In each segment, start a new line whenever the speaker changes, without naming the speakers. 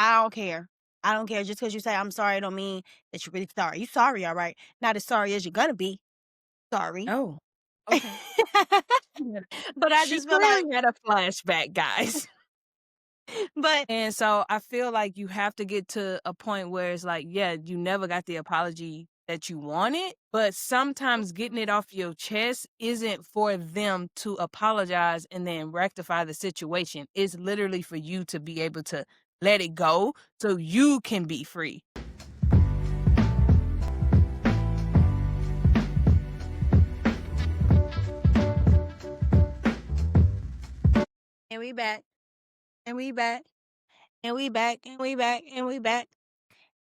I don't care. I don't care. Just because you say I'm sorry don't mean that you're really sorry. You sorry, all right. Not as sorry as you're gonna be. Sorry.
Oh, okay. She had
But I
she
just feel like
clearly had a flashback, guys.
but
And so I feel like you have to get to a point where it's like, yeah, you never got the apology that you wanted, but sometimes getting it off your chest isn't for them to apologize and then rectify the situation. It's literally for you to be able to let it go so you can be free.
and we back, and we back, and we back, and we back, and we back,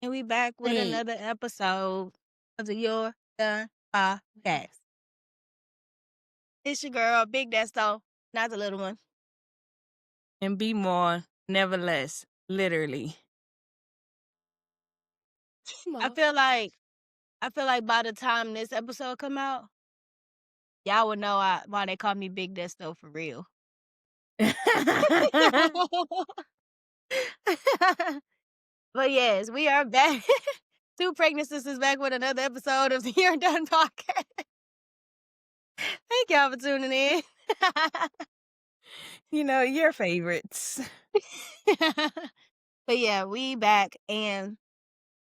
and we back with
Hey,
another episode of the Your Done Podcast. It's your girl, Big Desto, not the little one.
and be more, never less, literally.
I
Ma.
feel like I feel like by the time this episode come out, y'all would know why they call me Big Desto for real. But yes, we are back. Two pregnant sisters back with another episode of the You're Done Podcast. Thank y'all for tuning in.
Your favorites.
But yeah, we back and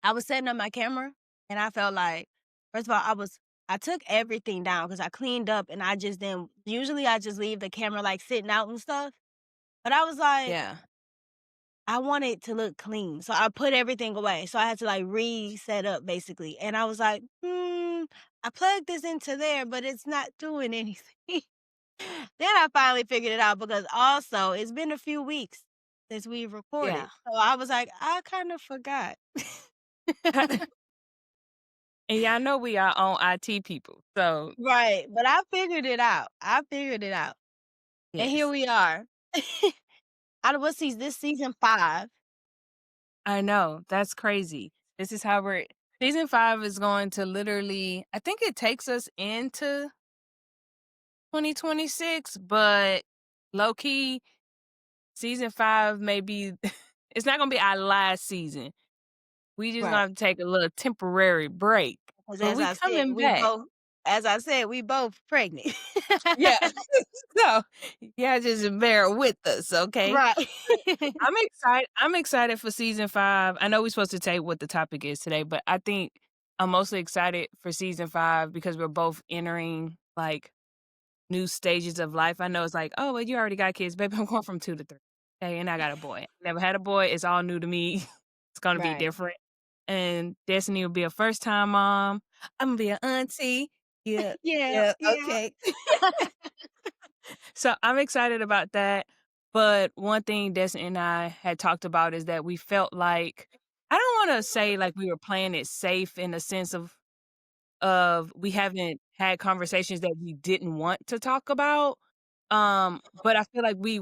I was setting up my camera and I felt like, first of all, I took everything down because I cleaned up and I just didn't usually I just leave the camera like sitting out and stuff. But I was like,
Yeah.
I want it to look clean. So I put everything away. So I had to like reset up basically. And I was like, I plugged this into there, but it's not doing anything. Then I finally figured it out because also it's been a few weeks since we
Yeah.
recorded. So I was like, I kind of forgot.
And y'all know we are on IT people. So,
Right. But I figured it out. I figured it out. And here
yes.
we are. Out of what season? This season 5.
I know, that's crazy. This is how we're season 5 is going to literally I think it takes us into 2026, but low key, season 5 may be it's not gonna be our last season. We just gonna
Right.
have to take a little temporary break,
Because
but we coming back.
as I said, we both pregnant.
Yeah. So, yeah, just bear with us, okay?
Right.
I'm excited for season 5. I know we're supposed to tell you what the topic is today, but I think I'm mostly excited for season 5 because we're both entering, like, new stages of life. I know it's like, "Oh, well, you already got kids." Baby, I'm going from 2 to 3, okay, and I got a boy. Never had a boy, it's all new to me. It's gonna be
Right.
different, and Destiny will be a first-time mom. Imma be an auntie. Yeah,
Yeah,
yeah,
yeah.
okay. So I'm excited about that. But one thing Destiny and I had talked about is that we felt like I don't want to say like we were playing it safe in the sense of we haven't had conversations that we didn't want to talk about. But I feel like we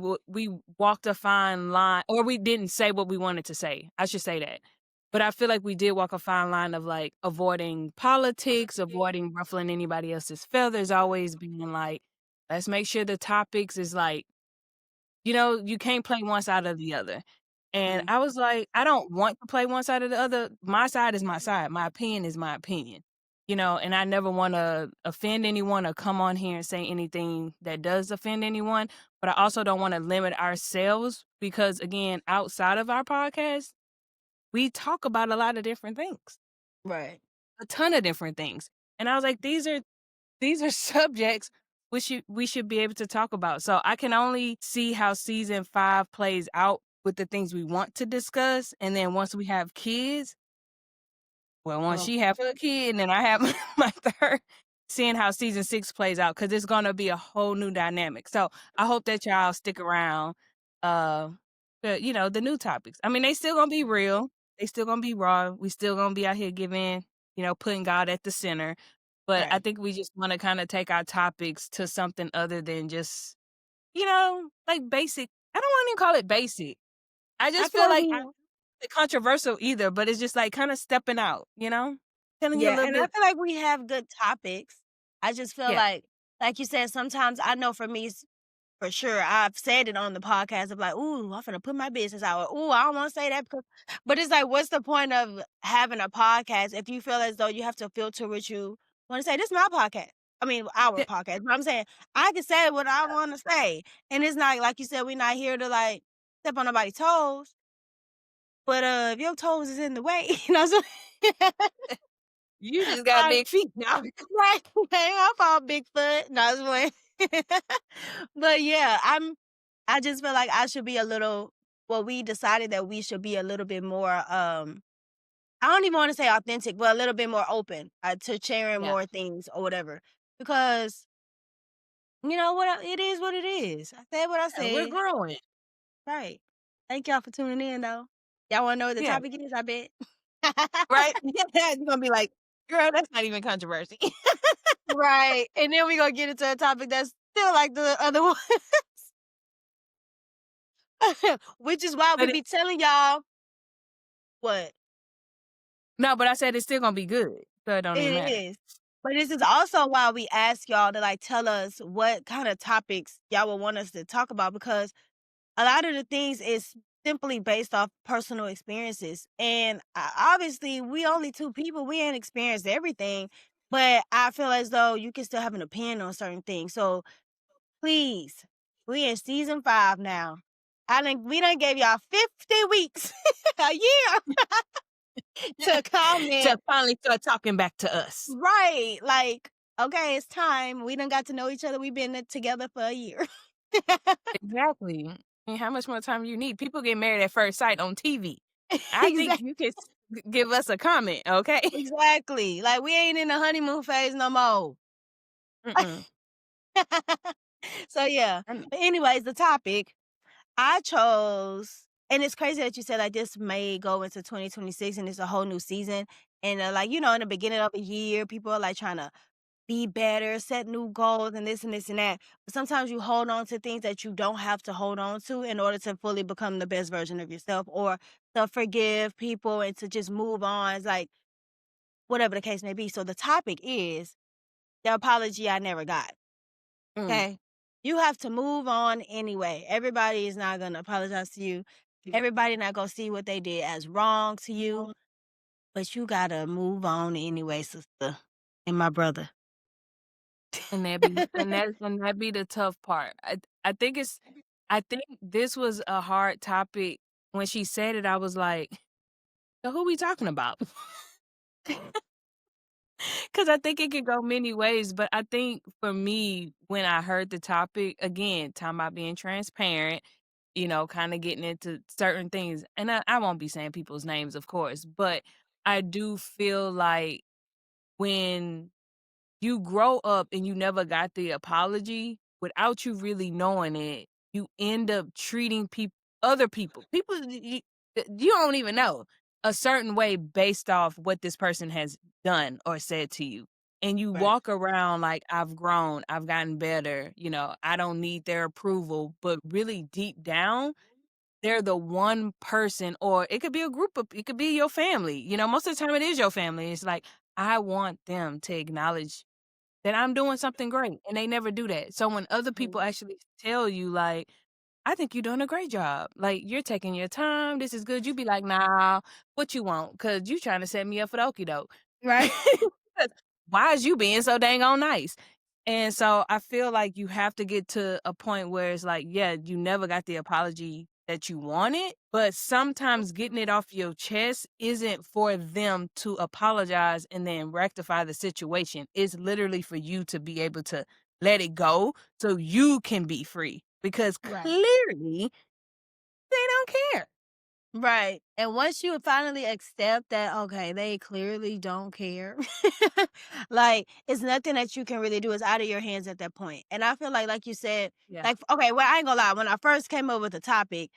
walked a fine line, or we didn't say what we wanted to say. I should say that. But I feel like we did walk a fine line of like avoiding politics, avoiding ruffling anybody else's feathers, always being like, let's make sure the topics is like, you can't play one side or the other. And
Mhm.
I was like, I don't want to play one side or the other. My side is my side. My opinion is my opinion. And I never want to offend anyone or come on here and say anything that does offend anyone. But I also don't want to limit ourselves because, again, outside of our podcast, we talk about a lot of different things,
Right.
a ton of different things. And I was like, these are subjects we should be able to talk about. So I can only see how season 5 plays out with the things we want to discuss, and then once we have kids, well, once
Oh,
she have her kid and then I have my third, seeing how season 6 plays out because it's gonna be a whole new dynamic. So I hope that y'all stick around, uh, the new topics. I mean, they still gonna be real. They still gonna be raw. We still gonna be out here giving, putting God at the center. But I
right.
think we just wanna kinda take our topics to something other than just, like basic. I don't wanna even call it basic. I
I
just
feel
feel
like
like
we
I don't controversial either, but it's just like kinda stepping out, telling you a
yeah,
little
and I
bit.
feel like we have good topics. I just feel
Yeah.
like you said, sometimes I know for me for sure. I've said it on the podcast of like, "Ooh, I'm finna put my business out," or, "Ooh, I don't wanna say that because," but it's like, what's the point of having a podcast if you feel as though you have to filter what you wanna say? This is my podcast. I mean, our
Yeah,
podcast, but I'm saying I can say what I wanna say, and it's not like you said, we're not here to, like, step on nobody's toes, but, if your toes is in the way, you know what I'm saying?
you just got
Like
big feet now.
right, I fall Bigfoot. No, I was playing. But yeah, I just feel like I should be a little well, we decided that we should be a little bit more, I don't even wanna say authentic, but a little bit more open, to sharing
Yeah,
more things or whatever. Because, you know what, it is what it is. I said what I
yeah, we're
said.
growing.
Right. Thank y'all for tuning in, though. Y'all wanna know what the
Yeah,
topic is, I bet?
right? You're gonna be like, "Girl, that's not even controversy."
Right, and then we gonna get into a topic that's still like the other one. Which is why we
But it
be telling y'all what
no, but I said it's still gonna be good, so it don't even
it
matter.
is. But this is also why we ask y'all to, like, tell us what kinda topics y'all would want us to talk about because a lot of the things is simply based off personal experiences, and, obviously, we only 2 people, we ain't experienced everything, but I feel as though you can still have an opinion on certain things, so please, we in season 5 now. We done gave y'all 50 weeks, a year to
To
comment.
finally start talking back to us.
Right, like, okay, it's time. We done got to know each other. We've been together for a year.
Exactly. And how much more time you need? People get married at first sight on TV. I think
Exact
you could give us a comment, okay?
exactly. Like, we ain't in the honeymoon phase no more.
Mm-mm.
So, yeah.
I know.
But anyways, the topic I chose and it's crazy that you said, like, this may go into 2026 and it's a whole new season, and, like, in the beginning of a year, people are, like, trying to be better, set new goals, and this and that. But sometimes you hold on to things that you don't have to hold on to in order to fully become the best version of yourself or to forgive people and to just move on. It's like whatever the case may be. So the topic is the apology I never got.
Mm.
Okay. You have to move on anyway. Everybody is not gonna apologize to you. Everybody not gonna see what they did as wrong to you. But you gotta move on anyway, sister and my brother.
And that be the tough part. I think this was a hard topic. When she said it, I was like, "So who we talking about?" Because I think it could go many ways, but I think for me, when I heard the topic, again, talking about being transparent, kinda getting into certain things, and I won't be saying people's names, of course, but I do feel like when you grow up and you never got the apology, without you really knowing it, you end up treating people you don't even know, a certain way based off what this person has done or said to you. And you
Right.
walk around like, "I've grown, I've gotten better, I don't need their approval," but really deep down, they're the one person or it could be it could be your family, most of the time it is your family. It's like, I want them to acknowledge that I'm doing something great, and they never do that. So when other people
Mhm.
actually tell you, like, "I think you're doing a great job. Like, you're taking your time. This is good." You be like, "Nah, what you want? Cause you trying to set me up for the okie doke.
Right.
'Cause why is you being so dang on nice?" And so I feel like you have to get to a point where it's like, yeah, you never got the apology that you wanted, but sometimes getting it off your chest isn't for them to apologize and then rectify the situation. It's literally for you to be able to let it go so you can be free because
Right.
clearly they don't care.
Right. And once you finally accept that, okay, they clearly don't care, like, it's nothing that you can really do. It's out of your hands at that point. And I feel like you said,
Yeah.
like, okay, well, I ain't gonna lie. When I first came up with the topic,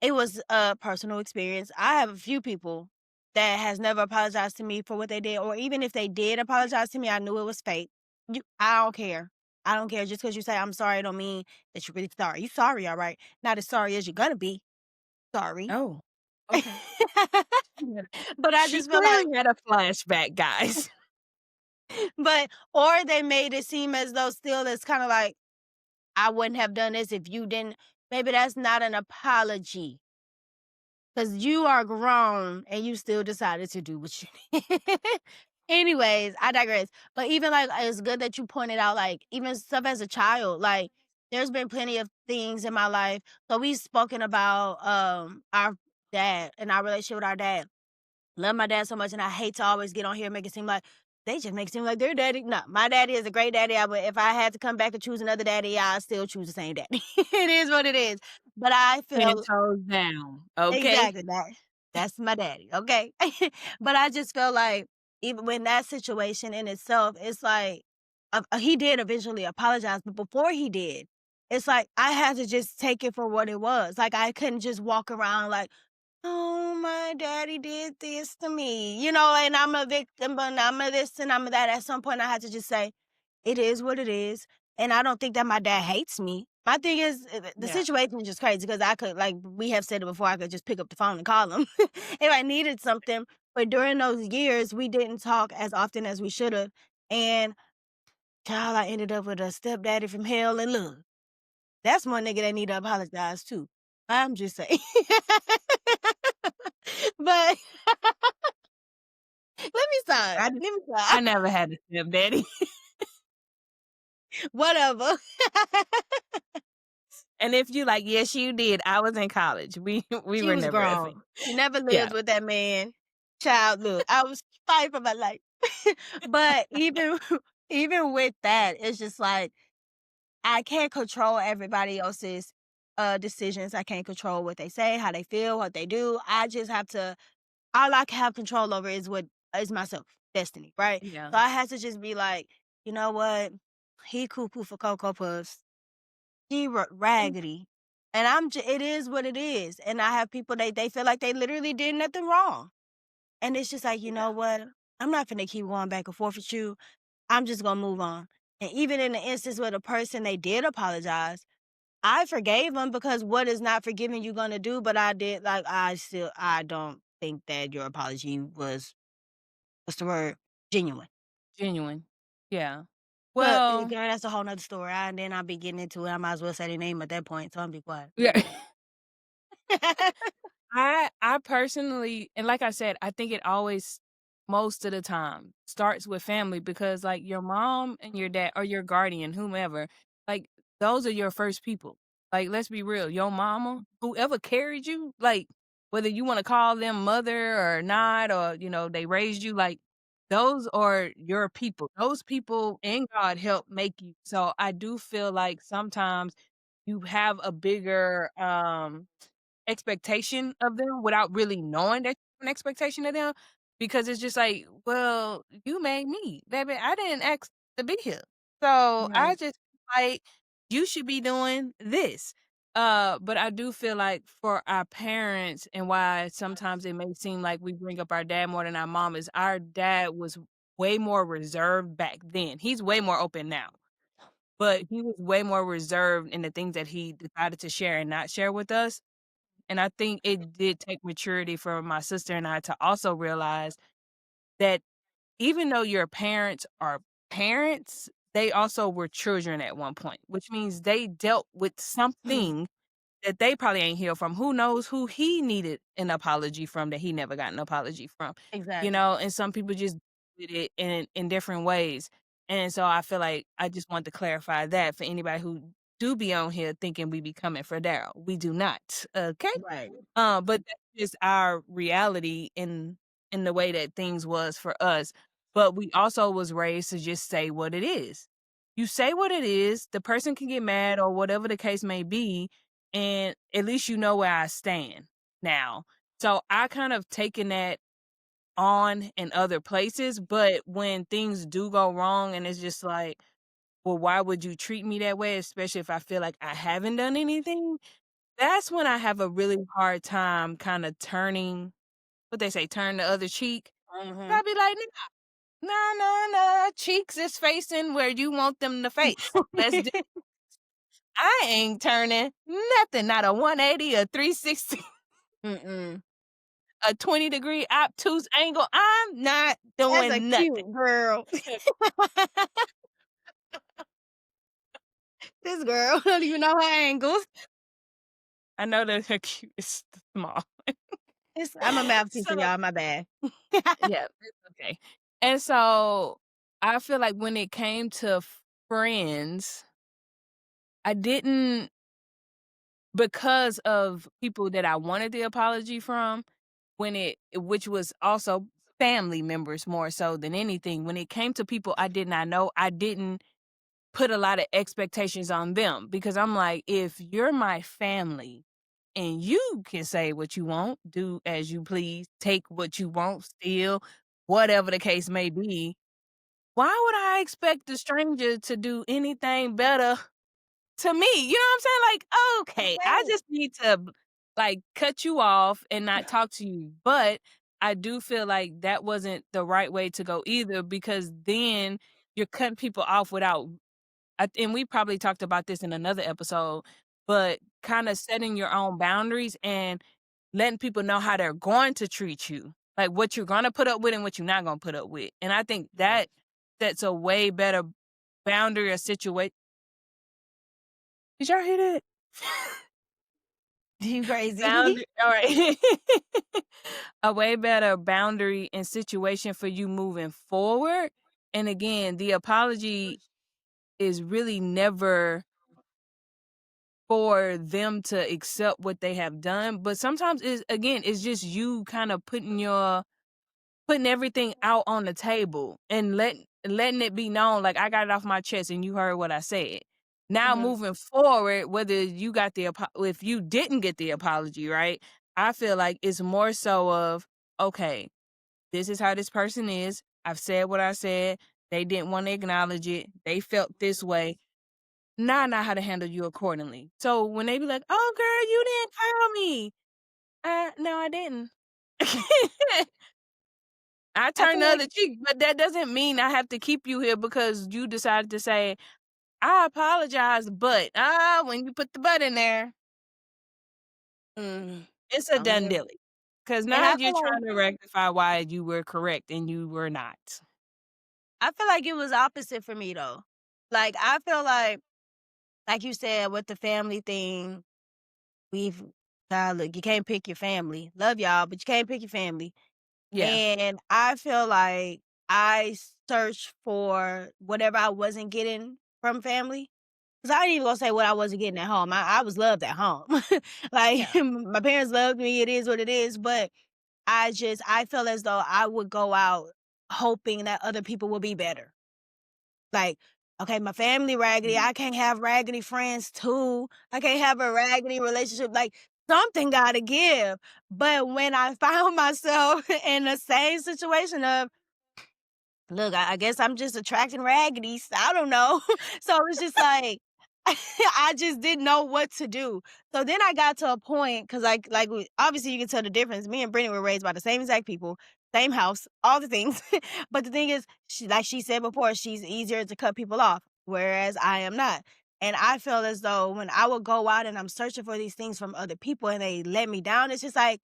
it was a personal experience. I have a few people that has never apologized to me for what they did, or even if they did apologize to me, I knew it was fake. I don't care. I don't care. Just because you say I'm sorry, don't mean that you're really sorry. You sorry, all right. Not as sorry as you're gonna be. Sorry.
Oh, okay.
But I
She
just feel like
clearly had a flashback, guys.
but or they made it seem as though still it's kinda like, I wouldn't have done this if you didn't. Maybe that's not an apology. 'Cause you are grown and you still decided to do what you did. Anyways, I digress. But even, like, it's good that you pointed out, like, even stuff as a child, like, there's been plenty of things in my life. So we've spoken about, our dad and our relationship with our dad. Love my dad so much, and I hate to always get on here and make it seem like they just make it seem like their daddy. No, my daddy is a great daddy. I would, if I had to come back and choose another daddy, I still choose the same daddy. It is what it is. But I
10
feel
toes down, okay?
exactly, that's my daddy, okay? But I just feel like even when that situation in itself, it's like, he did eventually apologize, but before he did, it's like I had to just take it for what it was. Like, I couldn't just walk around like, "Oh, my daddy did this to me," and I'm a victim, and I'm a this and I'm a that. At some point, I had to just say, "It is what it is," and I don't think that my dad hates me. My thing is, the
Yeah,
situation is just crazy because I could, like we have said it before, I could just pick up the phone and call him if I needed something, but during those years, we didn't talk as often as we should've, and child, I ended up with a stepdaddy from hell, and look, that's one nigga that need to apologize too. I'm just saying. But let me stop,
I
let me
I
stop.
never had a stepdaddy.
Whatever.
And if you like, "Yes, you did," I was in college. We
She
were
was
never a thing.
grown. She never
Yeah,
lived with that man. Child, look, I was fighting for my life. But even even with that, it's just like I can't control everybody else's, decisions. I can't control what they say, how they feel, what they do. I just have to all I can have control over is what is myself, destiny, right?
yeah,
So I had to just be like, "You know what? He cuckoo for Cocoa Puffs. She raggedy." And it is what it is. And I have people, they feel like they literally did nothing wrong. And it's just like, "You
yeah,
know what? I'm not finna keep going back and forth with you. I'm just gonna move on." And even in the instance where the person they did apologize, I forgave them because what is not forgiving you gonna do? But I did like I don't think that your apology was, what's the word? Genuine.
genuine. Yeah.
But,
Well,
girl, that's a whole 'nother story. And then I'll be getting into it. I might as well say their name at that point, so I'll be quiet.
yeah. I personally, and like I said, I think it always most of the time starts with family because like your mom and your dad or your guardian, whomever, like those are your first people. Like let's be real, your mama, whoever carried you, like whether you want to call them mother or not, or they raised you, like those are your people. Those people in God help make you. So I do feel like sometimes you have a bigger expectation of them without really knowing that you have an expectation of them, because it's just like, "Well, you made me, baby, I didn't ask to be here. So, I
Right.
just like, you should be doing this." But I do feel like for our parents and why sometimes it may seem like we bring up our dad more than our mom is our dad was way more reserved back then. He's way more open now, but he was way more reserved in the things that he decided to share and not share with us. And I think it did take maturity for my sister and I to also realize that even though your parents are parents, they also were children at one point, which means they dealt with something that they probably ain't healed from. Who knows who he needed an apology from that he never got an apology from,
Exactly.
and some people just did it in different ways. And so I feel like I just want to clarify that for anybody who do be on here thinking we be coming for Daryl. We do not. Okay?
Right.
But that's just our reality in the way that things was for us. But we also was raised to just say what it is. You say what it is, the person can get mad or whatever the case may be, and at least you know where I stand now. So I kind of taken that on in other places, but when things do go wrong and it's just like, well, why would you treat me that way, especially if I feel like I haven't done anything? That's when I have a really hard time kinda turning what they say, "Turn the other cheek."
Mhm.
I be like, "Nah, nah, nah, cheeks is facing where you want them to face. Let's do." I ain't turning nothing, not a 180, a 360,
Mm-mm.
a 20-degree obtuse angle. I'm not
That's a
doing nothing.
cute girl. This girl don't even know her angles.
I know that her cute is small.
I'm a math teacher,
So
y'all, my bad.
yeah, it's okay. And so, I feel like when it came to friends, I didn't because of people that I wanted the apology from, when it which was also family members more so than anything, when it came to people I did not know, I didn't put a lot of expectations on them because I'm like, if you're my family and you can say what you want, do as you please, take what you want, steal, whatever the case may be, why would I expect a stranger to do anything better to me? You know what I'm saying? Like, okay, I
Right.
just need to like cut you off and not talk to you. But I do feel like that wasn't the right way to go either because then you're cutting people off without and we probably talked about this in another episode, but kinda setting your own boundaries and letting people know how they're going to treat you, like what you're gonna put up with and what you're not gonna put up with, and I think
Right.
that sets a way better boundary or situation. Did y'all hear that?
You crazy.
Boundary alright. A way better boundary and situation for you moving forward, and again, the apology is really never for them to accept what they have done, but sometimes it's again, it's just you kinda putting everything out on the table and letting it be known, like, "I got it off my chest and you heard what I said." Now
Mhm.
moving forward, whether you got the if you didn't get the apology, right, I feel like it's more so of, "Okay, this is how this person is. I've said what I said. They didn't wanna acknowledge it. They felt this way. Now I know how to handle you accordingly." So when they be like, "Oh, girl, you didn't call me." No, I didn't. I
I
turned
feel
the
like
other cheek, but that doesn't mean I have to keep you here because you decided to say, "I apologize, but" when you put the "but" in there,
mm,
it's a
I'm
done
here.
dilly. Because
And
now
I
you're
feel like
trying to rectify why you were correct and you were not.
it was opposite for me though. Like I feel like you said with the family thing, we've look, you can't pick your family. Love y'all, but you can't pick your family.
Yeah,
And I feel like I searched for whatever I wasn't getting from family. 'Cause I ain't even gonna say what I wasn't getting at home. I was loved at home. Like,
yeah,
my parents loved me, it is what it is, but I feel as though I would go out hoping that other people will be better. Like, okay, my family raggedy,
mhm,
I can't have raggedy friends too. I can't have a raggedy relationship, like, something gotta give. But when I found myself in the same situation of look, I guess I'm just attracting raggities. I don't know. So it's just like I just didn't know what to do. So then I got to a point because obviously you can tell the difference. Me and Brittany were raised by the same exact people, same house, all the things. But the thing is, like she said before, she's easier to cut people off, whereas I am not. And I feel as though when I would go out and I'm searching for these things from other people and they let me down, it's just like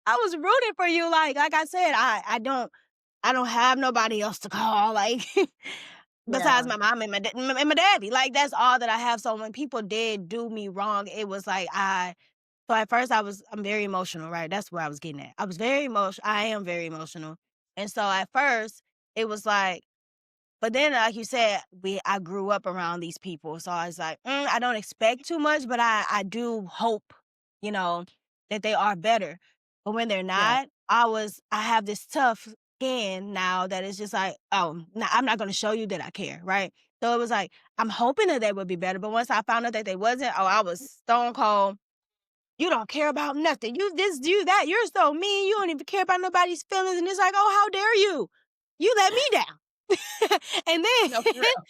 I was rooting for you. Like I said, I don't have nobody else to call, like, besides
yeah,
my mom and my daddy, like, that's all that I have, so when people did do me wrong, it was like so at first I'm very emotional, right? That's where I was getting at. I am very emotional, and so at first, it was like but then, like you said, I grew up around these people, so I was like, I don't expect too much, but I do hope, you know, that they are better. But when they're
yeah,
not, I have this tough skin now that it's just like, oh, I'm not going to show you that I care, right? So it was like I'm hoping that they would be better, but once I found out that they wasn't, oh, I was stone cold. You don't care about nothing. You this, you that. You're so mean. You don't even care about nobody's feelings, and it's like, oh, how dare you? You let me down. And then
no, for real.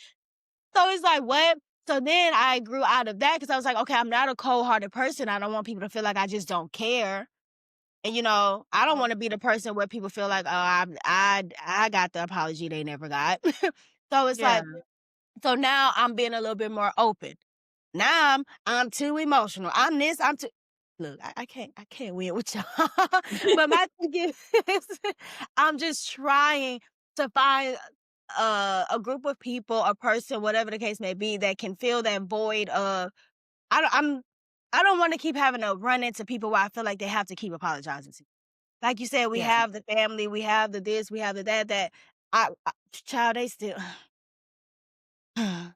so it's like, what? So then I grew out of that because I was like, okay, I'm not a cold-hearted person. I don't want people to feel like I just don't care. And I don't want to be the person where people feel like, oh, I got the apology they never got. So it's
Yeah.
like, so now I'm being a little bit more open. Now I'm too emotional. I'm too look, I can't win with y'all. But my thing is I'm just trying to find a group of people, a person, whatever the case may be, that can fill that void of I don't I'm I don't want to keep having to run into people where I feel like they have to keep apologizing to. Like you said, we
Yeah.
have the family, we have the this, we have the that. That I child, they still.
Mm.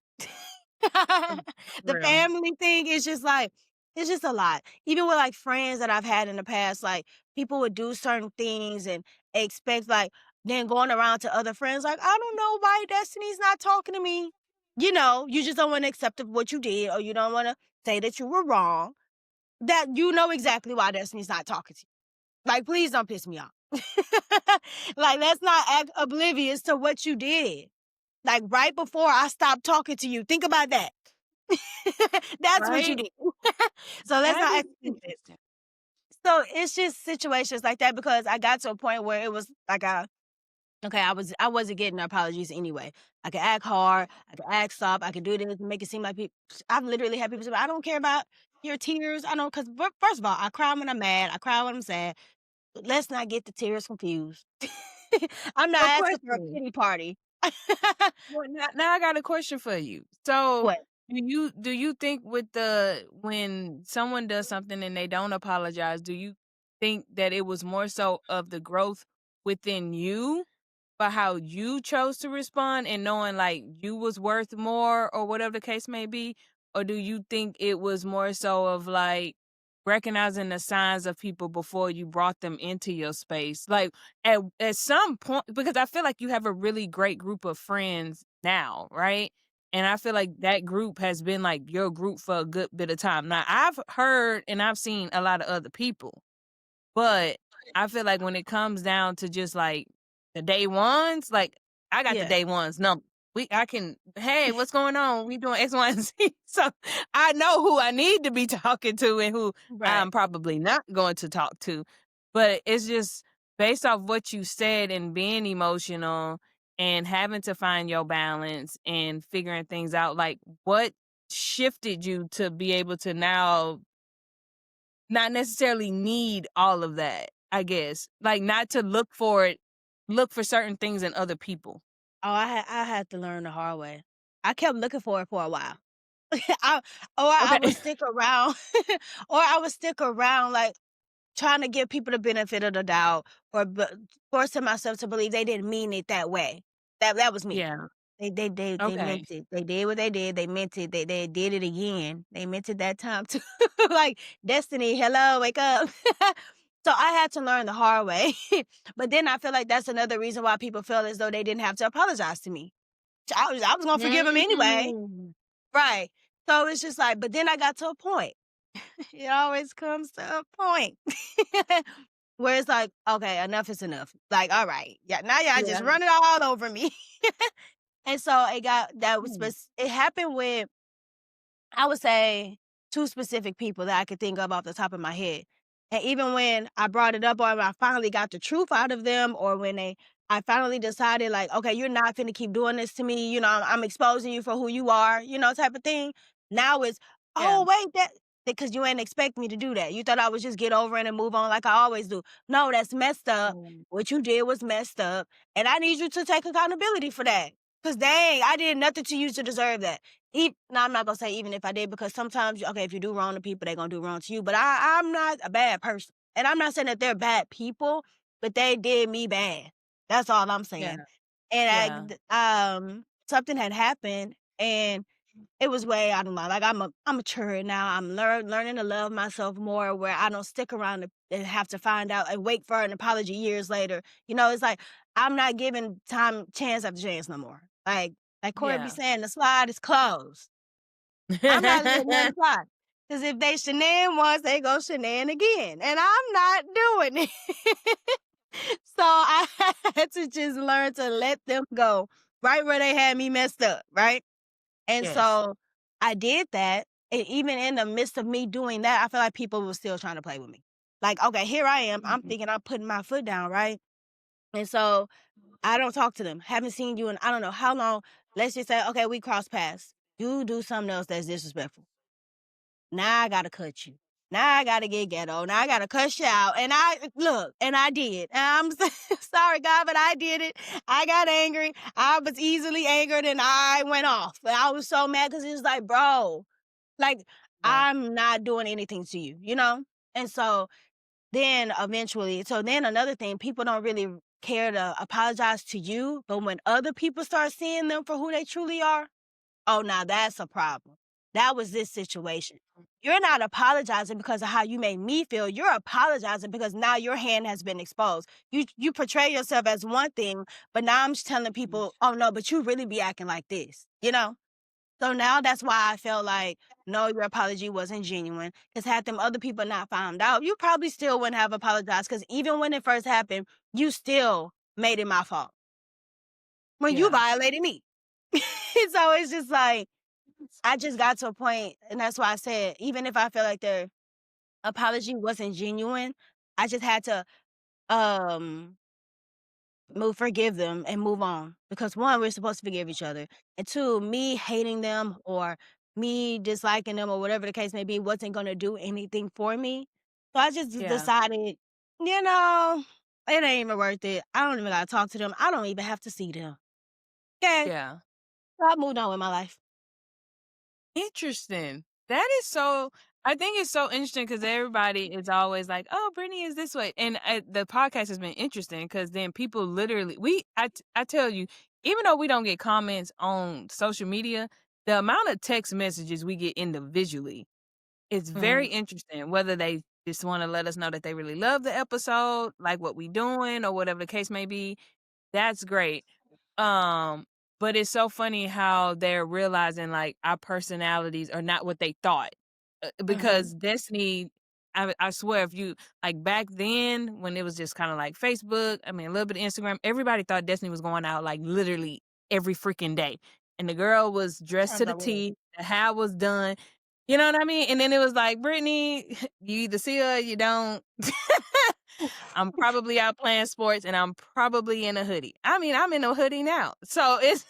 The
For real.
family thing is just like it's just a lot. Even with, like, friends that I've had in the past, like, people would do certain things and expect, like, then going around to other friends, like, "I don't know why Destiny's not talking to me." You just don't wanna accept of what you did, or you don't wanna say that you were wrong, that you know exactly why Destiny's not talking to you. Like, please don't piss me off. Like, let's not act oblivious to what you did. Like, right before I stopped talking to you, think about that. That's what you
Right?
did. So let's
That
not
is
act.
interesting.
So it's just situations like that because I got to a point where it was like okay, I wasn't getting the apologies anyway. I could act hard, I could act soft, I could do this, make it seem like people. I've literally had people say, "I don't care about your tears." I don't, because first of all, I cry when I'm mad, I cry when I'm sad. Let's not get the tears confused. I'm not
So
asking for a
question.
pity party.
Well, now I got a question for you. So,
What?
do you think with the when someone does something and they don't apologize, do you think that it was more so of the growth within you for how you chose to respond and knowing like you was worth more or whatever the case may be? Or do you think it was more so of like recognizing the signs of people before you brought them into your space? Like at some point, because I feel like you have a really great group of friends now, right? And I feel like that group has been like your group for a good bit of time. Now I've heard and I've seen a lot of other people, but I feel like when it comes down to just, like, the day ones, like, I got the
Yeah,
day ones number. I can, "Hey, what's going on? We doing X, Y, and Z." So, I know who I need to be talking to and who
right.
I'm probably not going to talk to. But it's just based off what you said and being emotional and having to find your balance and figuring things out, like, what shifted you to be able to now not necessarily need all of that, I guess. Like, not to look for certain things in other people.
Oh, I had to learn the hard way. I kept looking for it for a while. I I would
Okay.
stick around, or I would stick around, like, trying to give people the benefit of the doubt, or forcing myself to believe they didn't mean it that way. That was me.
Yeah.
They
Okay.
meant it. They did what they did. They meant it. They did it again. They meant it that time too. Like, Destiny, hello, wake up. So I had to learn the hard way. But then I feel like that's another reason why people feel as though they didn't have to apologize to me. I was gonna forgive him anyway.
Mm.
Right. So it's just like, but then I got to a point. It always comes to a point where it's like, okay, enough is enough. Like, all right, yeah, now y'all
Yeah.
just run it all over me. And so it got that was
Mm.
it happened with, I would say, 2 specific people that I could think of off the top of my head. And even when I brought it up, or I finally got the truth out of them, or when I finally decided, like, "Okay, you're not finna keep doing this to me, I'm exposing you for who you are," type of thing. Now it's,
Yeah.
"Oh, wait, that," because you ain't expect me to do that. You thought I would just get over it and move on like I always do. No, that's messed up.
Mm.
What you did was messed up, and I need you to take accountability for that. 'Cause dang, I did nothing to you to deserve that. No, I'm not gonna say even if I did, because sometimes, okay, if you do wrong to people, they're gonna do wrong to you. But I'm not a bad person, and I'm not saying that they're bad people, but they did me bad. That's all I'm
Yeah.
saying. And
Yeah.
something had happened, and it was way out of line. Like, I'm mature now. I'm learning to love myself more, where I don't stick around and have to find out and wait for an apology years later. It's like I'm not giving time chance after chance no more. Like Corey be
Yeah.
saying, the slide is closed. I'm not letting nothing slide. Cause if they shenan once, they go shenan again. And I'm not doing it. So I had to just learn to let them go right where they had me messed up, right? And
Yes.
so I did that. And even in the midst of me doing that, I feel like people were still trying to play with me. Like, okay, here I am. I'm
Mhm.
thinking I'm putting my foot down, right? And so I don't talk to them. Haven't seen you in I don't know how long. Let's just say, okay, we cross paths. You do something else that's disrespectful. Now I gotta cut you. Now I gotta get ghetto. Now I gotta cuss you out. And I look, and I did. And I'm sorry, God, but I did it. I got angry. I was easily angered and I went off. And I was so mad because it was like, bro, like
Yeah.
I'm not doing anything to you, you know? And so then eventually, so then another thing, people don't really care to apologize to you, but when other people start seeing them for who they truly are, oh, now that's a problem. That was this situation. You're not apologizing because of how you made me feel. You're apologizing because now your hand has been exposed. You portray yourself as one thing, but now I'm just telling
Mhm.
people, oh no, but you really be acting like this, you know? So now that's why I felt like, no, your apology wasn't genuine. Because had them other people not found out, you probably still wouldn't have apologized. Because even when it first happened, you still made it my fault when you
Yeah.
violated me. So it's just like, I just got to a point, and that's why I said, even if I feel like their apology wasn't genuine, I just had to um forgive them and move on. Because one, we're supposed to forgive each other. And two, me hating them or me disliking them or whatever the case may be wasn't gonna do anything for me. So I just
Yeah.
decided, you know, it ain't even worth it. I don't even gotta talk to them. I don't even have to see them. Okay.
Yeah.
So I moved on with my life.
Interesting. That is so I think it's so interesting because everybody is always like, "Oh, Brittany is this way," and the podcast has been interesting because then people literally I tell you, even though we don't get comments on social media, the amount of text messages we get individually is very
Mhm.
interesting. Whether they just want to let us know that they really love the episode, like what we doing, or whatever the case may be. That's great. Um, but it's so funny how they're realizing, like, our personalities are not what they thought.
Mhm.
Because Destiny, I swear if you like, back then, when it was just kinda like Facebook, I mean, a little bit of Instagram, everybody thought Destiny was going out, like, literally every freaking day. And the girl was dressed to
Times
the
I would.
T, the hair was done, you know what I mean? And then it was like, "Brittany, you either see her or you don't." I'm probably out playing sports, and I'm probably in a hoodie. I mean, I'm in a hoodie now. So it's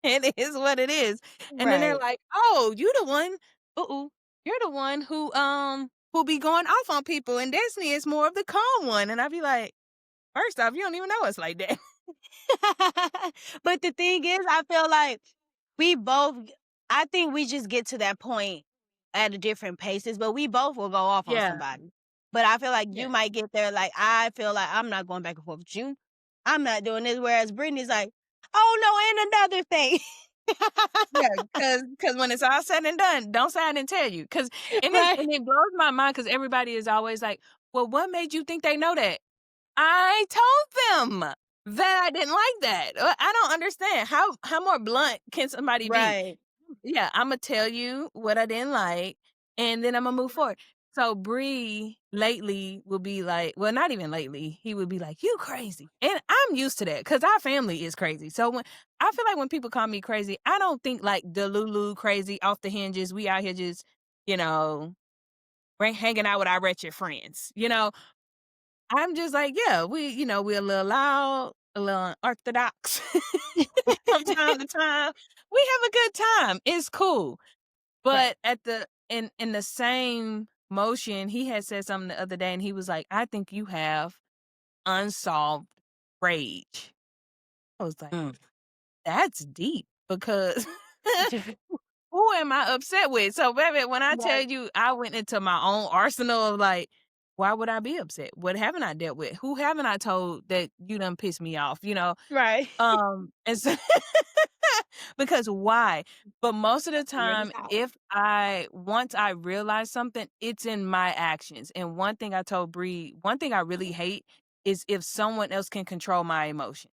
it is what it is. And then they're
Right.
like, "Oh, you the one ooh, you're the one who be going off on people, and Destiny is more of the calm one." And I'd be like, "First off, you don't even know us like that."
But the thing is, I feel like we both I think we just get to that point at a different paces, but we both will go off on
Yeah.
somebody. But I feel like
Yeah.
you might get there like, I feel like I'm not going back and forth with you. I'm not doing this, whereas Brittany's like, "Oh, no, and another thing."
Yeah, cause when it's all said and done, don't say I didn't tell you. Cause
Right,
and it blows my mind because everybody is always like, "Well, what made you think they know that?" I told them that I didn't like that. I don't understand how more blunt can somebody be?
right.
Yeah, Imma tell you what I didn't like, and then Imma move forward. So Bree lately will be like, well, not even lately, he would be like, "You crazy," and I'm used to that because our family is crazy. So when I feel like when people call me crazy, I don't think like Delulu crazy off the hinges. We out here just, you know, hanging out with our wretched friends. I'm just like, yeah, we're a little loud, a little unorthodox from time to time. We have a good time. It's cool.
Right.
But at the in the same motion, he had said something the other day and he was like, I think you have unsolved rage. I was like,
Mm.
that's deep because who am I upset with? So, baby, when I tell
Right,
you I went into my own arsenal of like, why would I be upset? What haven't I dealt with? Who haven't I told that you done pissed me off?
right.
And so because why? But most of the
Figure this
time,
out.
if I once I realize something, it's in my actions. And one thing I told Bree, one thing I really hate is if someone else can control my emotion.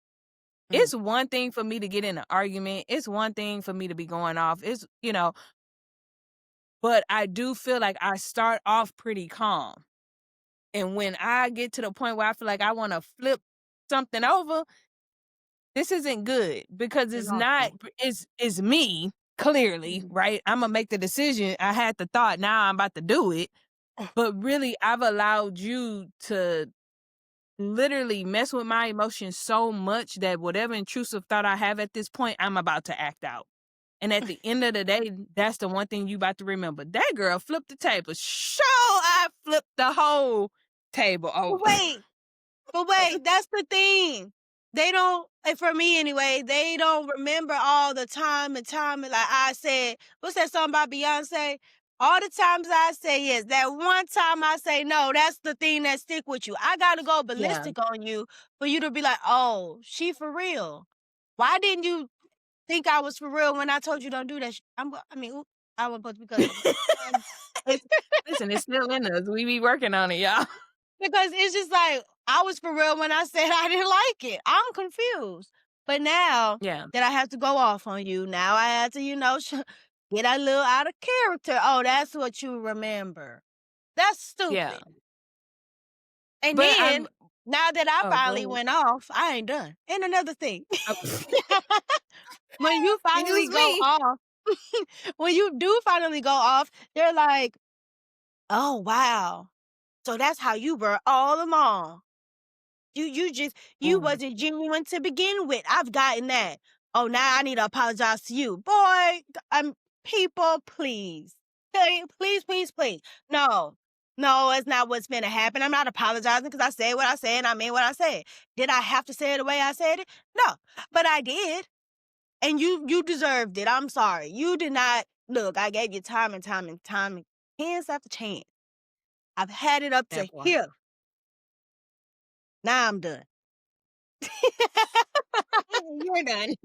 Mm.
It's one thing for me to get in an argument. It's one thing for me to be going off. But I do feel like I start off pretty calm. And when I get to the point where I feel like I want to flip something over, this isn't good because
It's
it's not
awful.
it's me clearly,
Mhm.
right? I'm gonna make the decision. I had the thought, now I'm about to do it. But really I've allowed you to literally mess with my emotions so much that whatever intrusive thought I have at this point, I'm about to act out. And at the end of the day, that's the one thing you about to remember. That girl flipped the table. I flipped the whole table
But
over.
wait, but wait, that's the thing. They don't, for me anyway, they don't remember all the time and time. And like I said, what's that song by Beyonce? All the times I say yes, that one time I say no, that's the thing that stick with you. I gotta go
Yeah.
ballistic on you for you to be like, oh, she for real. Why didn't you think I was for real when I told you don't do that? I mean, I was supposed to be cussing. Um,
It's listen, it's still in us. We be working on it, y'all.
Because it's just like, I was for real when I said I didn't like it. I'm confused. But now
Yeah,
that I have to go off on you, now I have to, get a little out of character. Oh, that's what you remember. That's
yeah.
stupid. And
But
then, now that I
oh, go
finally
ahead.
went off, I ain't done. And another thing,
Oh,
when you finally
excuse
go
me.
off, when you do finally go off, they're like, oh, wow. So that's how you were all along. You
Mm,
wasn't genuine to begin with. I've gotten that. Oh, now I need to apologize to you. Boy, people, please. Okay, please, please, please. No. No, it's not what's gonna happen. I'm not apologizing because I said what I said and I mean what I said. Did I have to say it the way I said it? No. But I did. And you deserved it. I'm sorry. You did not look, I gave you time and time and time, chance after chance. I've had it up to
that part.
here. Now I'm done.
You're done.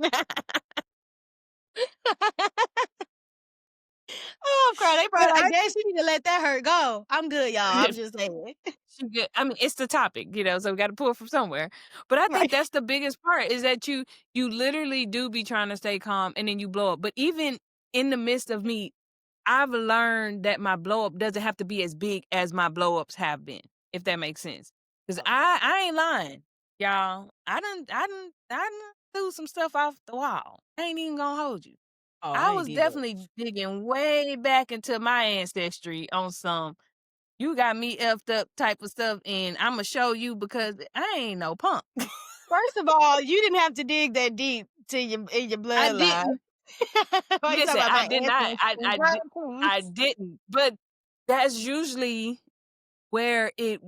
Oh, I'm crying. They
But
probably like,
I
"Dang, she need to let that hurt go." I'm good, y'all. I'm just saying.
she get I mean, it's the topic, so we gotta pull it from somewhere. But I think
Right.
that's the biggest part is that you literally do be trying to stay calm and then you blow up. But even in the midst of me, I've learned that my blow up doesn't have to be as big as my blow ups have been, if that makes sense. Cause
Oh,
I ain't lying, y'all. I done threw some stuff off the wall. I ain't even gonna hold you.
I
I
ain't
was
did that.
definitely digging way back into my ancestry on some you got me effed up type of stuff, and Imma show you because I ain't no punk.
First of all, you didn't have to dig that deep to your in your
I
bloodline.
didn't
Why you talking
listen,
about
I
my
did not.
ancestors? Girl,
I
please.
didn't, but that's usually where it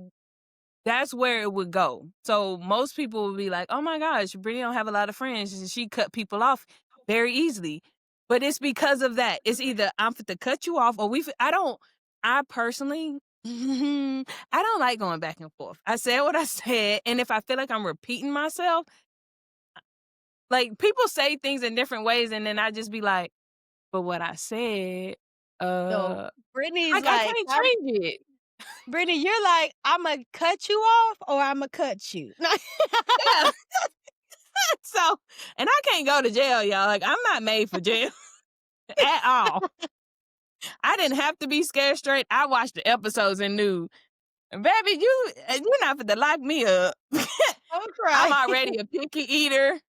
that's where it would go. So most people would be like, "Oh my gosh, Brittany don't have a lot of friends, and she cut people off very easily." But it's because of that. It's either I'm fit to cut you off or I don't I personally I don't like going back and forth. I said what I said, and if I feel like I'm repeating myself, like people say things in different ways, and then I just be like, "But what I said,
No,
uh,
Brittany's
I
like,
can't change it."
Brittany, you're like, "Imma cut you off or Imma cut you."
Yeah. So, and I can't go to jail, y'all. Like I'm not made for jail at all. I didn't have to be scared straight. I watched the episodes and knew, baby, you're not finna lock me up.
I'm
I'm
crying.
already a picky eater.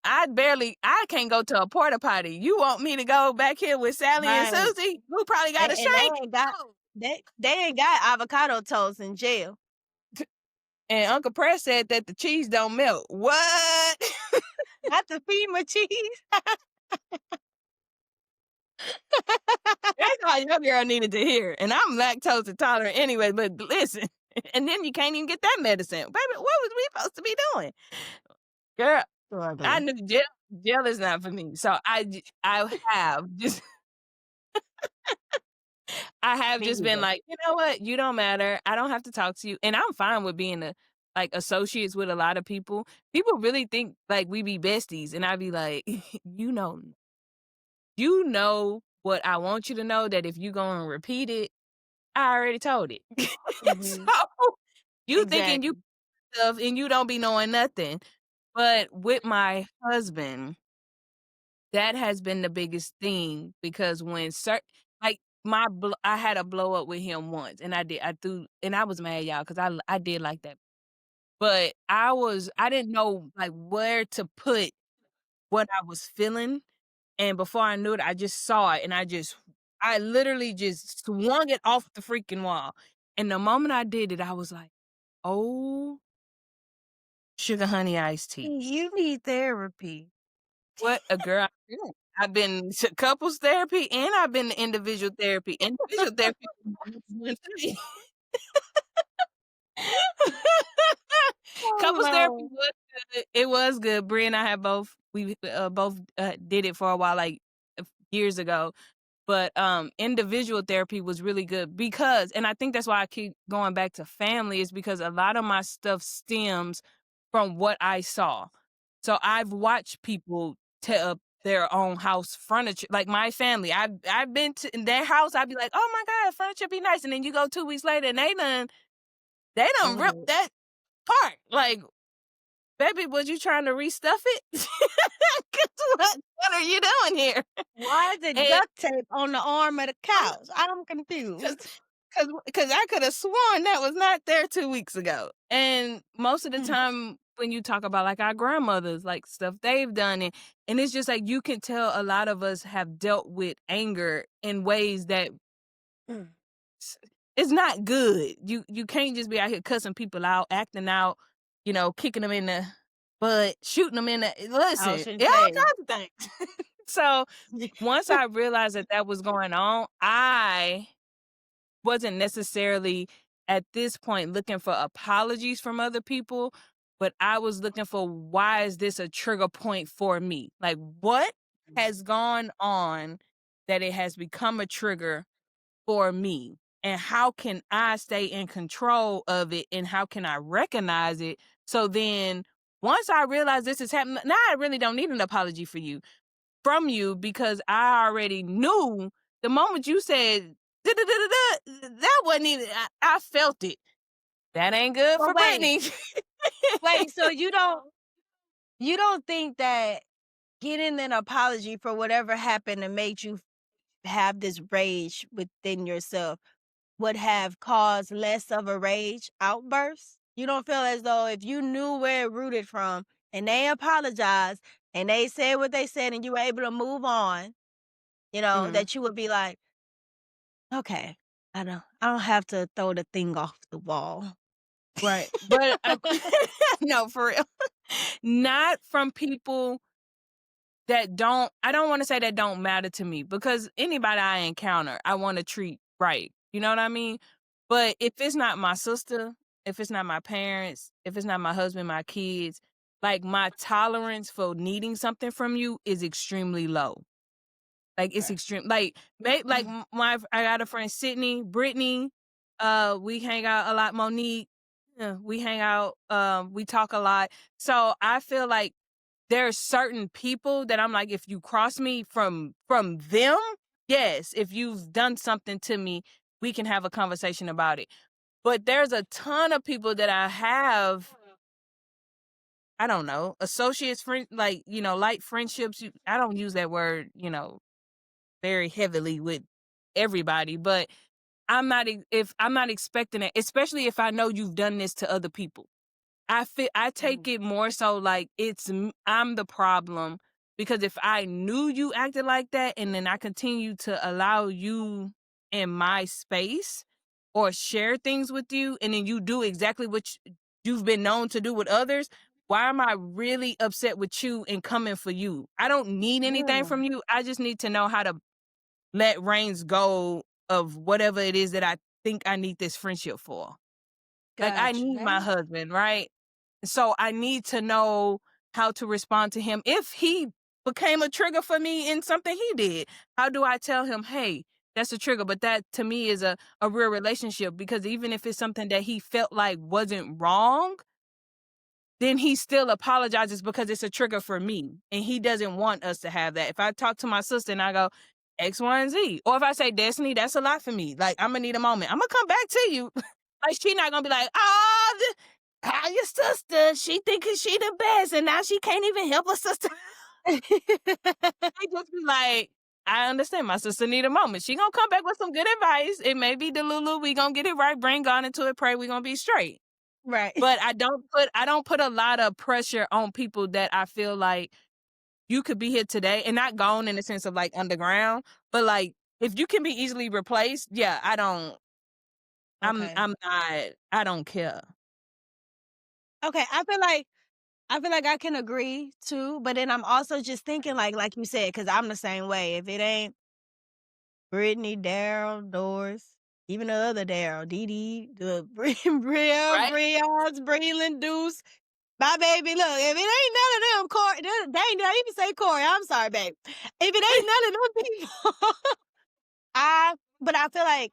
I can't go to a porta potty. You want me to go back here with Sally and
Right.
Susie, who probably got a
And
shank? No.
they ain't got avocado toast in jail.
And Uncle Press said that the cheese don't melt. What?
Not the FEMA cheese.
That's all your girl needed to hear. And I'm lactose intolerant anyway, but listen. And then you can't even get that medicine. Baby, what was we supposed to be doing? Girl, I
Struggling.
knew jail is not for me. So I have just I have
Me
just been
either.
like, you know what? You don't matter. I don't have to talk to you. And I'm fine with being like associates with a lot of people. People really think like we be besties. And I be like, you know what I want you to know that if you go and repeat it, I already told it. So
Mhm.
you thinking you
Exactly.
stuff and you don't be knowing nothing. But with my husband, that has been the biggest thing because when like I had a blow up with him once and I was mad y'all because I did like that. But I didn't know like where to put what I was feeling. And before I knew it, I just saw it and I literally just swung it off the freaking wall. And the moment I did it, I was like, oh, sugar honey iced tea.
You need therapy.
What a girl. I've been to couples therapy and I've been to individual therapy. Individual therapy was good.
Oh,
Couples therapy
Lord.
was good. It was good. Bree and I have both did it for a while, like, years ago. But, individual therapy was really good because and I think that's why I keep going back to family is because a lot of my stuff stems from what I saw. So I've watched people tear up their own house furniture. Like my family, I've been to in their house, I'd be like, "Oh my god, furniture be nice," and then you go 2 weeks later and they done
Ruined
ripped
it.
that part. Like, "Baby, was you trying to restuff it? 'Cause what are you doing here?"
Why is it
And
duct tape on the arm of the
I'm
couch? I'm
'cause
confused.
'cause I could have sworn that was not there 2 weeks ago. And most of the
Mm,
time when you talk about, like, our grandmothers, like, stuff they've done, and it's just like you can tell a lot of us have dealt with anger in ways that
mm.
s it's not good. You can't just be out here cussing people out, acting out, kicking them in the butt, shooting them in the
I was
listen,
finna
all
say.
kinds of things. So, once I realized that that was going on, I wasn't necessarily at this point looking for apologies from other people, but I was looking for why is this a trigger point for me? Like what has gone on that it has become a trigger for me? And how can I stay in control of it and how can I recognize it? So then once I realize this is happening, now I really don't need an apology from you because I already knew the moment you said "Da, da, da, da, da," that wasn't even I felt it. That ain't good
But
for
wait,
Brittany.
wait, so you don't think that getting an apology for whatever happened and made you have this rage within yourself would have caused less of a rage outburst? You don't feel as though if you knew where it rooted from and they apologized and they said what they said and you were able to move on,
Mhm.
that you would be like, okay, I don't have to throw the thing off the wall.
Right. But no, for real. Not from people that I don't wanna say that don't matter to me because anybody I encounter, I wanna treat right. You know what I mean? But if it's not my sister, if it's not my parents, if it's not my husband, my kids, like my tolerance for needing something from you is extremely low. Like, it's
Okay.
extreme like, like, my I got a friend, Sydney, Brittany, we hang out a lot, Monique, we hang out, we talk a lot. So, I feel like there's certain people that I'm like, if you cross me from them, yes, if you've done something to me, we can have a conversation about it. But there's a ton of people that I have, I don't know, associates, friend like, light friendships, I don't use that word, very heavily with everybody, but if I'm not expecting it, especially if I know you've done this to other people. I take
Mm,
it more so like I'm the problem because if I knew you acted like that and then I continue to allow you in my space or share things with you and then you do exactly what you've been known to do with others, why am I really upset with you and coming for you? I don't need anything
mm,
from you. I just need to know how to let reins go of whatever it is that I think I need this friendship for. Like, I
gotcha.
need my husband, right? So I need to know how to respond to him. If he became a trigger for me in something he did, how do I tell him, hey, that's a trigger? But that to me is a real relationship because even if it's something that he felt like wasn't wrong, then he still apologizes because it's a trigger for me, and he doesn't want us to have that. If I talk to my sister and I go, X, Y, and Z, or if I say, Destiny, that's a lot for me. Like, Imma need a moment. Imma come back to you. Like, she not gonna be like, "Oh, your sister, she thinking she the best, and now she can't even help her sister." I just be like, "I understand my sister need a moment. She gonna come back with some good advice. It may be Delulu. We gonna get it right, bring God into it, pray we gonna be straight."
Right.
But I don't put a lot of pressure on people that I feel like you could be here today and not gone in the sense of like underground, but like if you can be easily replaced, yeah, I'm
Okay.
I'm not I don't care.
Okay, I feel like I feel like I can agree too, but then I'm also just thinking like you said, because 'cause I'm the same way. If it ain't Brittany, Daryl, Doris, even the other Daryl, Dee Dee, the Brielle,
Right?
Breons, Breland, Deuce, my baby, look, if it ain't none of them, Corey, they ain't not even say Corey, I'm sorry, babe. If it ain't none of them people, but I feel like,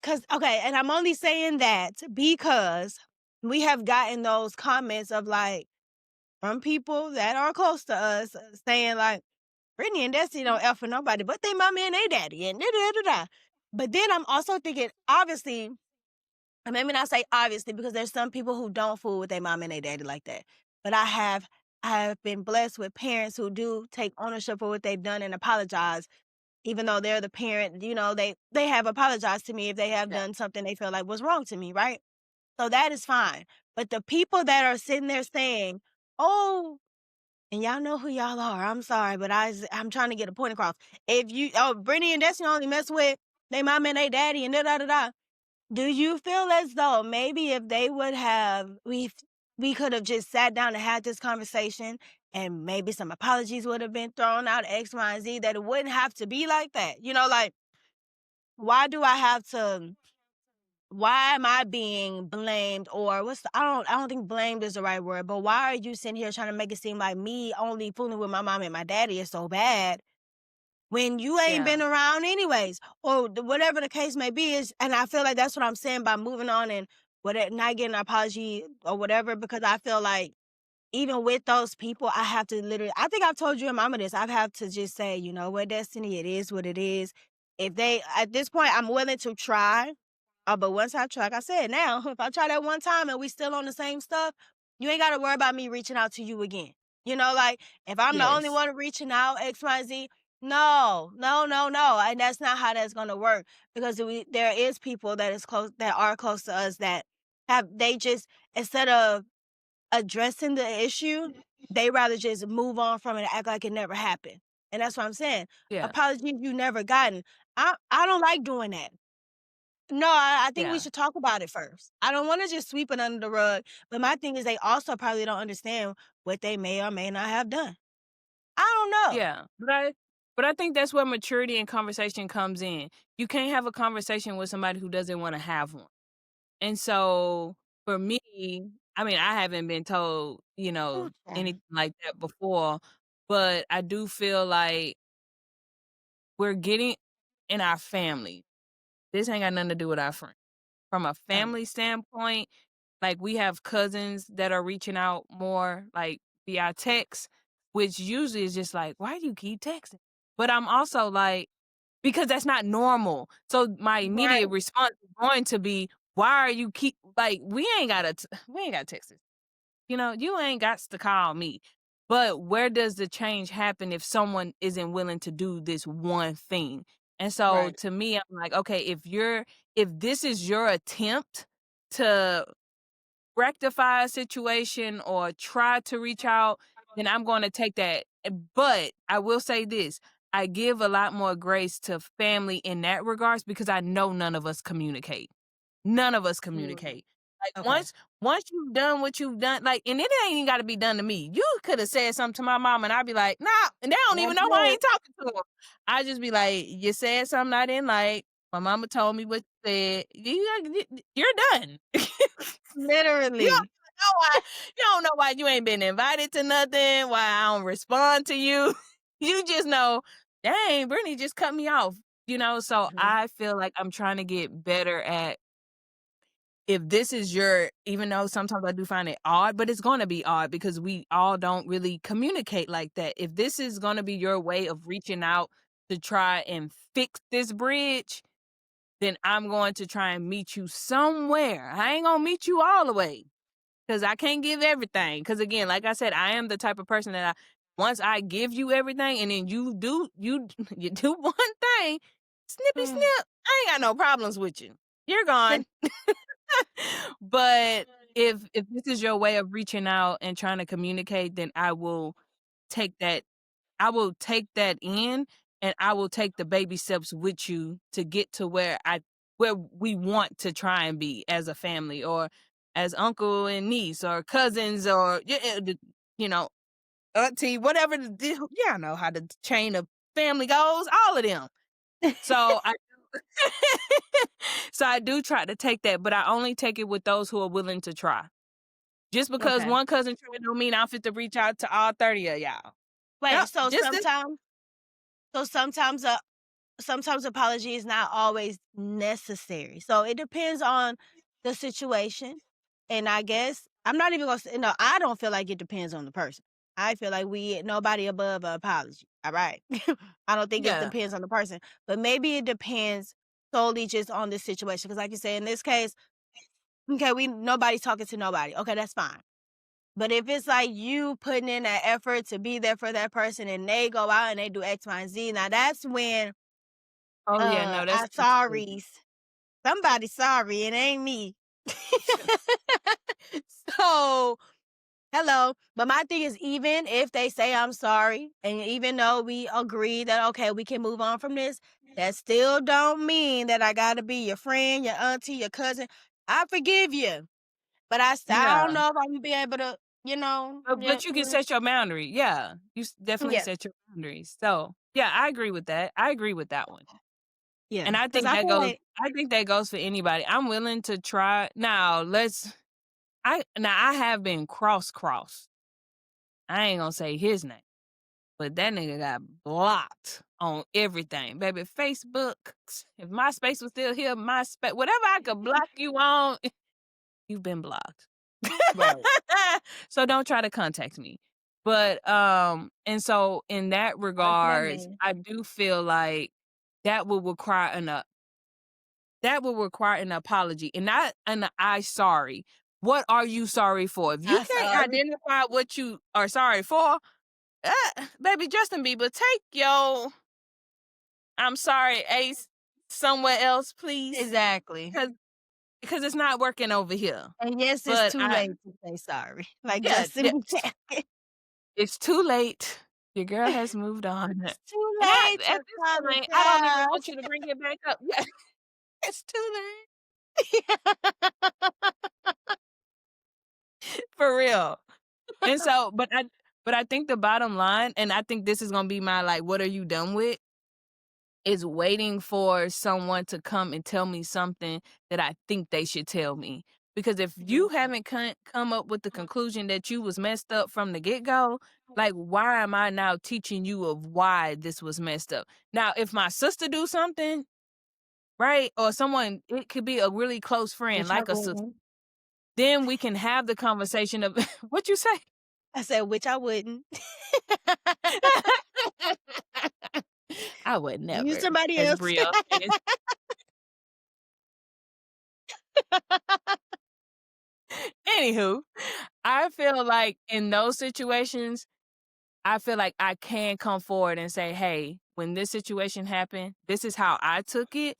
cause okay, and I'm only saying that because we have gotten those comments of like, from people that are close to us, saying like, Brittany and Destiny don't F for nobody but they mommy and they daddy and da da da da. But then I'm also thinking, obviously, and maybe not say obviously, because there's some people who don't fool with their mom and their daddy like that. But I have been blessed with parents who do take ownership for what they've done and apologize, even though they're the parent. They have apologized to me if they have
Yeah.
done something they feel like was wrong to me, right? So that is fine. But the people that are sitting there saying, "Oh, and y'all know who y'all are. I'm sorry, but I'm trying to get a point across. If you Brittany and Destiny only mess with they mom and they daddy and da da da da. Do you feel as though maybe if they would have we could have just sat down and had this conversation and maybe some apologies would have been thrown out X, Y, and Z, that it wouldn't have to be like that? Like, why do I have to why am I being blamed, or I don't think blamed is the right word, but why are you sitting here trying to make it seem like me only fooling with my mom and my daddy is so bad when you ain't
Yeah.
been around anyways, or whatever the case may be is, and I feel like that's what I'm saying by moving on and not getting an apology or whatever, because I feel like even with those people, I have to literally I think I've told you and mama this, I have to just say, "You know what, Destiny, it is what it is." If they at this point, I'm willing to try, but once I try, like I said, now, if I try that one time and we still on the same stuff, you ain't gotta worry about me reaching out to you again. Like, if I'm the only
Yes.
one reaching out, X, Y, Z, no, no, no, no, and that's not how that's gonna work, because there is people that are close to us that they just, instead of addressing the issue, they rather just move on from it and act like it never happened. And that's what I'm saying.
Yeah.
Apologies you never gotten. I don't like doing that. No, I think we
Yeah.
should talk about it first. I don't wanna just sweep it under the rug, but my thing is they also probably don't understand what they may or may not have done. I don't know.
Yeah. But I think that's where maturity and conversation comes in. You can't have a conversation with somebody who doesn't wanna have one. And so, for me, I mean, I haven't been told,
Ooh, child.
anything like that before, but I do feel like we're getting in our family. This ain't got nothing to do with our friends. From a
Right,
family standpoint, like, we have cousins that are reaching out more, like, via text, which usually is just like, "Why do you keep texting?" But I'm also like, because that's not normal. So my
right.
immediate response is going to be, "Why are you keep like, we ain't gotta text this. You ain't got to call me." But where does the change happen if someone isn't willing to do this one thing? And so
Right.
to me, I'm like, okay, if this is your attempt to rectify a situation or try to reach out, then I'm gonna take that. But I will say this, I give a lot more grace to family in that regards because I know none of us communicate. None of us
Mm,
communicate. Like,
okay.
once you've done what you've done, like, and it ain't even gotta be done to me. You coulda said something to my mom and I'd be like, "Nah," and they don't even
That's
know I
it.
ain't talking to them. I just be like, "You said something I didn't like. My mama told me what you said. You're done." You don't
Literally.
even know why you don't know why you ain't been invited to nothing, why I don't respond to you. You just know, "Dang, Brittany just cut me off." So
Mhm.
I feel like I'm trying to get better at, if this is your, even though sometimes I do find it odd, but it's gonna be odd because we all don't really communicate like that. If this is gonna be your way of reaching out to try and fix this bridge, then I'm going to try and meet you somewhere. I ain't gonna meet you all the way. 'Cause I can't give everything. Cause again, like I said, I am the type of person that once I give you everything and then you you do one thing, snippy
Mm.
snip, I ain't got no problems with you. You're gone. But if this is your way of reaching out and trying to communicate, then take that I will take that in, and I will take the baby steps with you to get to where we want to try and be as a family, or as uncle and niece or cousins or you know, auntie, whatever the deal. Yeah, I know how the chain of family goes, all of them. So I so I do try to take that, but I only take it with those who are willing to try. Just because
Okay.
one cousin tried don't mean I'm fit to reach out to all 30 of y'all.
Wait,
Yep,
so
just this.
sometimes apology is not always necessary. So it depends on the situation. And I guess I'm not even gonna say no, I don't feel like it depends on the person. I feel like nobody above an apology. All right. I don't think it
Yeah.
depends on the person. But maybe it depends solely just on the situation. Cause like you said, in this case, okay, nobody's talking to nobody. Okay, that's fine. But if it's like you putting in that effort to be there for that person and they go out and they do X, Y, and Z, now that's when
Oh, yeah, no,
our
that's crazy.
sorries. Somebody's sorry, it ain't me. So, hello. But my thing is, even if they say I'm sorry, and even though we agree that okay, we can move on from this, that still don't mean that I gotta be your friend, your auntie, your cousin. I forgive you, but I don't
Yeah.
know if I'm gonna be able to, yeah,
But you can set your boundary. Yeah. Definitely
yeah,
set your boundaries. So, yeah, I agree with that. I agree with that one.
yeah.
And
Because I feel like
I think that goes for anybody. I'm willing to try. I have been crossed. I ain't gonna say his name, but that nigga got blocked on everything. Baby, Facebook, if MySpace was still here, MySpace, whatever I could block you on, you've been blocked.
right.
So don't try to contact me. But and so in that
What's that
regards,
mean?
I do feel like that will require an uh, that will require an apology and not an I sorry. What are you sorry for? If you
I'm
can't
sorry.
identify what you are sorry for, baby Justin Bieber, take your I'm sorry, Ace, somewhere else, please.
Exactly.
Cause because it's not working over here.
And yes, it's
But
too late to say sorry, like
yeah,
Justin Bieber.
it's too late. Your girl has moved on.
It's too
And
late
at
to
this point, I don't even want
apologize.
you to bring it back up. Yeah, it's too late. For real. And so, but I think the bottom line, and I think this is gonna be my like, what are you done with? Is waiting for someone to come and tell me something that I think they should tell me. Because if you
Mhm.
haven't come up with the conclusion that you was messed up from the get go, like why am I now teaching you of why this was messed up? Now, if my sister do something, right, or someone, it could be a really close friend,
Which I
like a sister,
wouldn't.
then we can have the conversation of what you say.
I said, which I wouldn't.
I would
Use
never,
somebody
as
else.
Bria finished. Anywho, I feel like in those situations, I feel like I can come forward and say, "Hey, when this situation happened, this is how I took it,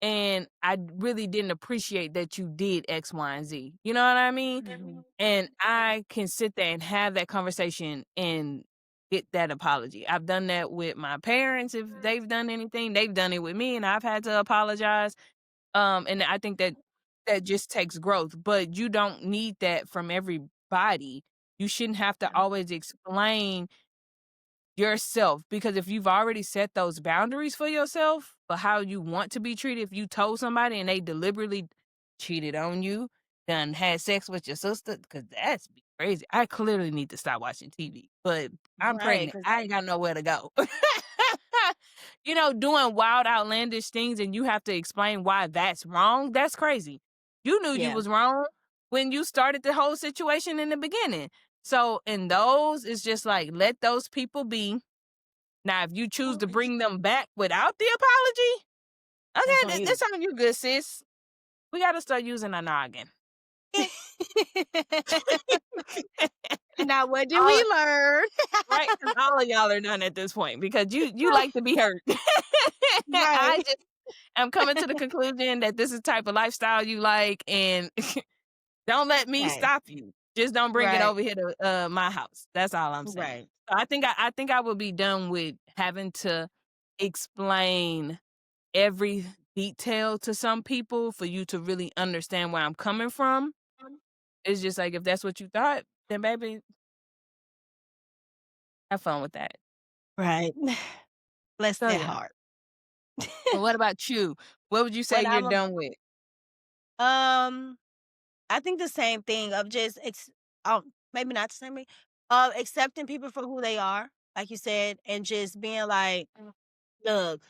and I really didn't appreciate that you did X, Y, and Z." You know what I mean?
Mhm.
And I can sit there and have that conversation and get that apology. I've done that with my parents. If they've done anything, they've done it with me, and I've had to apologize. And I think that that just takes growth, but you don't need that from everybody. You shouldn't have to always explain yourself because if you've already set those boundaries for yourself for how you want to be treated, if you told somebody and they deliberately cheated on you, done had sex with your sister, because that's be crazy. I clearly need to stop watching TV, but I'm
Right,
pregnant. I ain't got nowhere to go. Doing wild, outlandish things and you have to explain why that's wrong. That's crazy. You knew you
yeah.
was wrong when you started the whole situation in the beginning. So in those, it's just like let those people be. Now, if you choose to bring them back without the apology,
That's
okay,
on you.
that's on you, good sis. We got to start using our noggin. Okay?
Now what did
all,
we learn?
right? Because all of y'all are done at this point because you like to be hurt. I
Right.
just am coming to the conclusion that this is the type of lifestyle you like, and don't let me
Right.
stop you. Just don't bring it
Right.
over here to my house. That's all I'm saying.
Right.
So I think I will be done with having to explain every detail to some people for you to really understand where I'm coming from. It's just like, if that's what you thought, then baby, have fun with that.
Right. Bless
So,
their
yeah.
heart.
Well, what about you? What would you say
What
you're
I'm
done with?
um, I think the same thing of just maybe not the same thing, accepting people for who they are, like you said, and just being like, "Look,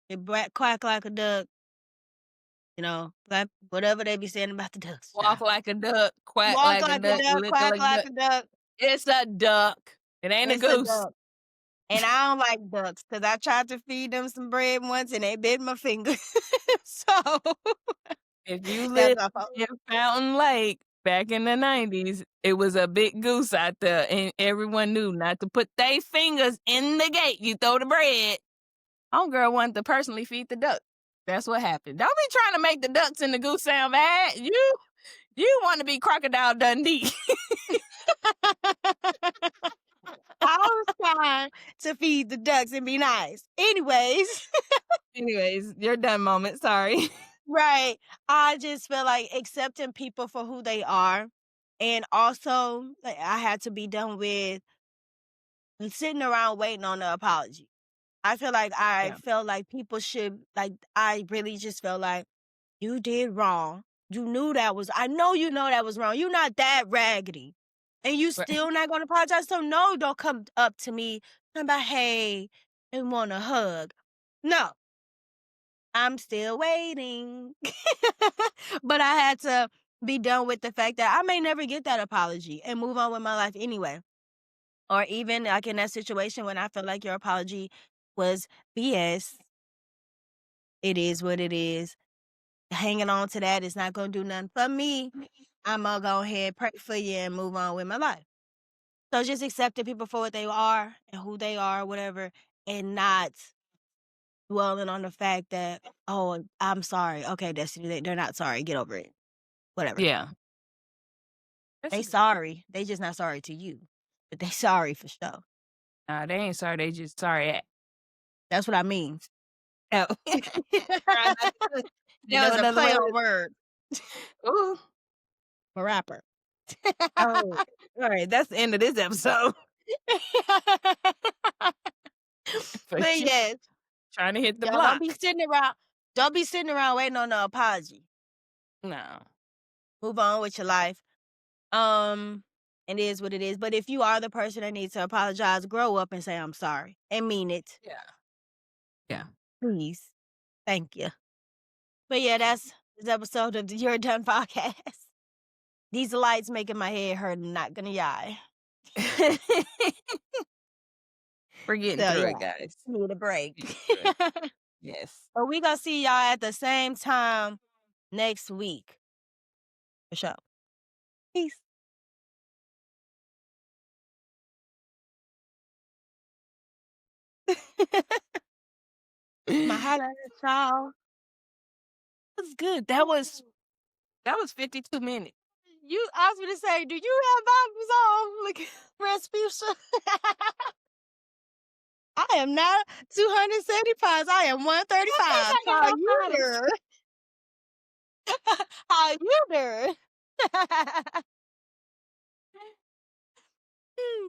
it quack like a duck," like whatever they be saying about the ducks,
Walk
child.
like a duck, quack
Walk
like a
like a
duck,
duck,
lick
quack
like a
like
duck.
a duck.
It's a duck. It ain't a
It's a
goose.
duck. And I don't like ducks because I tried to feed them some bread once and they bit my finger. So
If you
that's
lived
my fault.
in Fountain Lake back in the '90s, it was a big goose out there, and everyone knew not to put their fingers in the gate. You throw the bread. Homegirl wanted to personally feed the duck. That's what happened. Don't be trying to make the ducks and the goose sound bad. You want to be Crocodile Dundee.
I was trying to feed the ducks and be nice. Anyways,
Anyways, your done moment. Sorry.
right. I just feel like accepting people for who they are. And also, like, I had to be done with sitting around waiting on the apology. I
Yeah.
felt like people should, like, I really just felt like you did wrong. You knew that was, I know you know that was wrong. You're not that raggedy. And you
Right.
still not gonna apologize. So no, don't come up to me talking about, hey, and want a hug. No, I'm still waiting. But I had to be done with the fact that I may never get that apology and move on with my life anyway. Or even like in that situation when I feel like your apology was BS, it is what it is. Hanging on to that is not gonna do nothing for me. Imma go ahead, pray for you, and move on with my life. So just accepting people for what they are and who they are, whatever, and not dwelling on the fact that, "Oh, I'm sorry." Okay, Destiny, they're not sorry, get over it. Whatever.
Yeah. That's
They
a good.
sorry, they just not sorry to you, but they sorry for sure.
Nah, they ain't sorry. They just sorry.
That's what I mean.
Oh. Try not to
It
know
was a
another
play
way
on
to.
words
Ooh.
for rapper.
Oh, alright, that's the end of this episode. For
But
sure.
yes,
Trying to hit the
y'all
block.
don't be sitting around waiting on the apology.
No.
Move on with your life. Um, it is what it is. But if you are the person that needs to apologize, grow up and say, I'm sorry and mean it.
Yeah. Yeah.
Please. Thank you. But yeah, that's this episode of the You're Done podcast. These lights making my head hurt. I'm not gonna lie.
We're getting
So
through it,
yeah,
guys.
need a break.
Getting through it. Yes.
But we gonna see y'all at the same time next week. For sure. Peace. My holla at y'all.
That's good. That was 52 minutes.
You asked me to say, do you have Bibles on? Like Rasputia. I am not 270 pounds. I am 135. How you doing? How you doing?